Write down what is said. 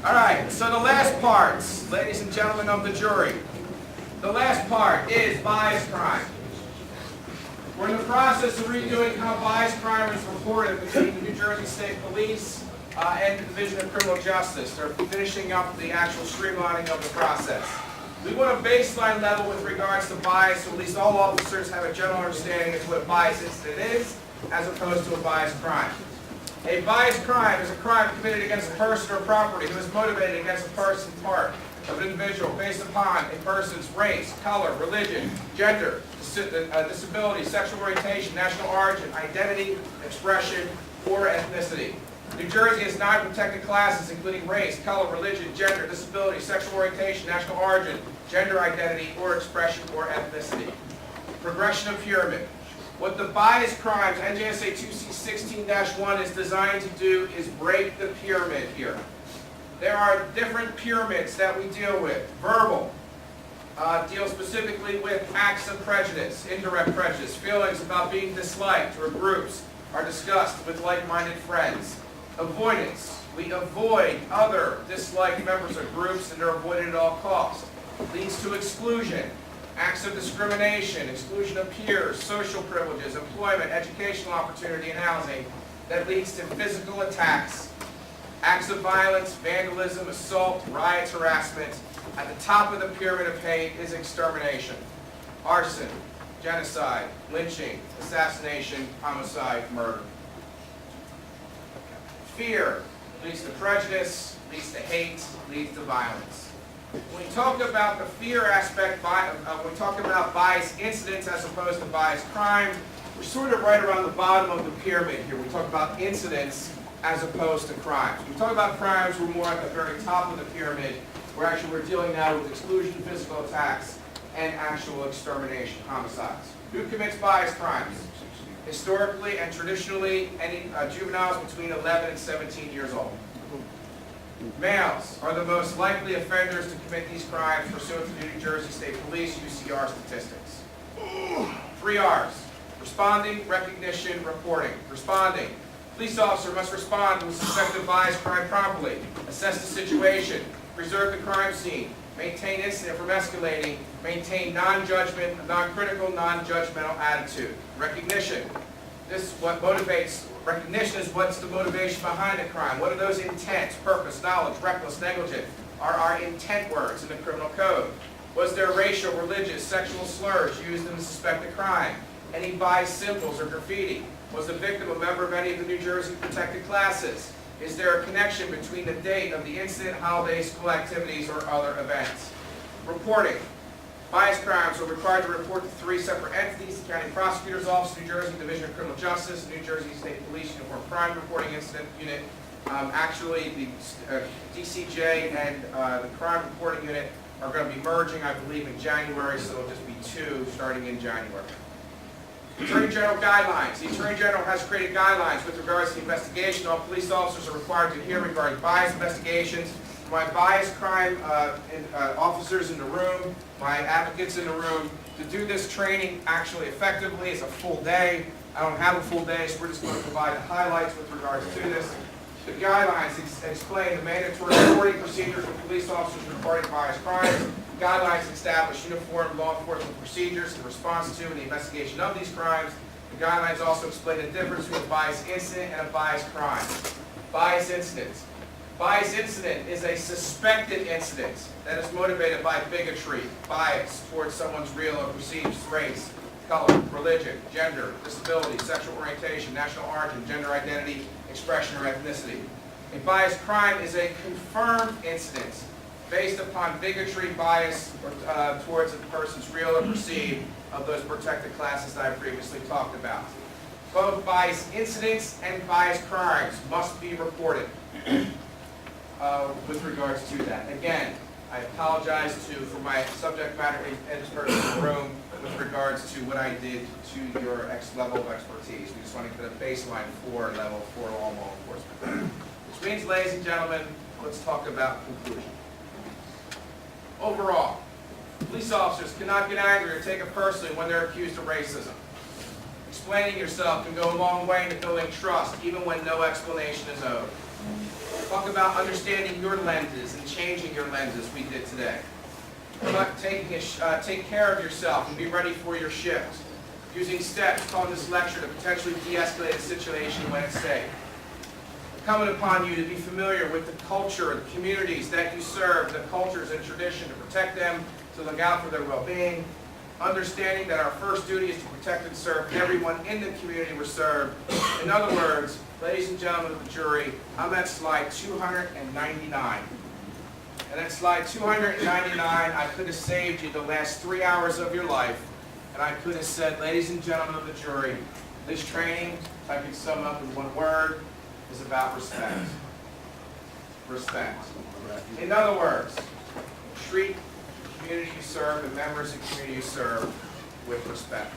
All right, so the last part, ladies and gentlemen of the jury, the last part is bias crime. We're in the process of redoing how bias crime is reported between the New Jersey State Police and the Division of Criminal Justice. They're finishing up the actual streamlining of the process. We want a baseline level with regards to bias, so at least all officers have a general understanding as to what a bias incident is, as opposed to a bias crime. A bias crime is a crime committed against a person or property who is motivated against a person, part of an individual based upon a person's race, color, religion, gender, disability, sexual orientation, national origin, identity, expression, or ethnicity. New Jersey has 9 protected classes including race, color, religion, gender, disability, sexual orientation, national origin, gender identity, or expression, or ethnicity. Progression of pyramid. What the bias crimes, NJSA 2C16-1, is designed to do is break the pyramid here. There are different pyramids that we deal with. Verbal deals specifically with acts of prejudice, indirect prejudice, feelings about being disliked or groups are discussed with like-minded friends. Avoidance. We avoid other disliked members of groups and they're avoided at all costs. Leads to exclusion. Acts of discrimination, exclusion of peers, social privileges, employment, educational opportunity, and housing that leads to physical attacks. Acts of violence, vandalism, assault, riots, harassment. At the top of the pyramid of hate is extermination. Arson, genocide, lynching, assassination, homicide, murder. Fear leads to prejudice, leads to hate, leads to violence. When we talk about the fear aspect, when we talk about bias incidents as opposed to bias crime, we're sort of right around the bottom of the pyramid here. We talk about incidents as opposed to crimes. When we talk about crimes, we're more at the very top of the pyramid, where actually we're dealing now with exclusion, physical attacks, and actual extermination, homicides. Who commits bias crimes? Historically and traditionally, any juveniles between 11 and 17 years old. Males are the most likely offenders to commit these crimes pursuant to the New Jersey State Police UCR statistics. 3 R's. Responding, recognition, reporting. Responding. Police officer must respond to a suspected bias crime promptly, assess the situation, preserve the crime scene, maintain incident from escalating, maintain non-judgment, non-critical, non-judgmental attitude. Recognition. This is what motivates. Recognition is what's the motivation behind the crime. What are those intents, purpose, knowledge, reckless, negligent, are our intent words in the criminal code. Was there racial, religious, sexual slurs used in the suspected crime? Any bias symbols or graffiti? Was the victim a member of any of the New Jersey protected classes? Is there a connection between the date of the incident, holidays, school activities, or other events? Reporting. Bias crimes are required to report to 3 separate entities: the County Prosecutor's Office, New Jersey Division of Criminal Justice, New Jersey State Police Uniform Crime Reporting Incident Unit. Actually, the DCJ and the Crime Reporting Unit are going to be merging, I believe, in January, so it'll just be 2 starting in January. Attorney General guidelines. The Attorney General has created guidelines with regards to the investigation. All police officers are required to adhere regarding bias investigations. My bias crime officers in the room, my advocates in the room, to do this training actually effectively is a full day. I don't have a full day, so we're just going to provide the highlights with regards to this. The guidelines explain the mandatory reporting procedures for police officers reporting bias crimes. Guidelines establish uniform law enforcement procedures in response to and the investigation of these crimes. The guidelines also explain the difference between a bias incident and a bias crime. Bias incidents. Bias incident is a suspected incident that is motivated by bigotry, bias towards someone's real or perceived race, color, religion, gender, disability, sexual orientation, national origin, gender identity, expression, or ethnicity. A bias crime is a confirmed incident based upon bigotry, bias towards a person's real or perceived of those protected classes that I previously talked about. Both bias incidents and bias crimes must be reported with regards to that. Again, I apologize for my subject matter experts in the room with regards to what I did to your level of expertise. We just want to get a baseline for level 4 all law enforcement. Which means, ladies and gentlemen, let's talk about conclusion. Overall, police officers cannot get angry or take it personally when they're accused of racism. Explaining yourself can go a long way into building trust, even when no explanation is owed. Talk about understanding your lenses and changing your lenses, we did today. Take care of yourself and be ready for your shift. Using steps taught in this lecture to potentially de-escalate a situation when it's safe. Incumbent upon you to be familiar with the culture, the communities that you serve, the cultures and tradition, to protect them, to look out for their well-being. Understanding that our first duty is to protect and serve everyone in the community we're served. In other words, ladies and gentlemen of the jury, I'm at slide 299. And at slide 299, I could have saved you the last 3 hours of your life, and I could have said, ladies and gentlemen of the jury, this training, if I could sum up in one word, is about respect. Respect. In other words, treat the community you serve, the members of the community you serve, with respect.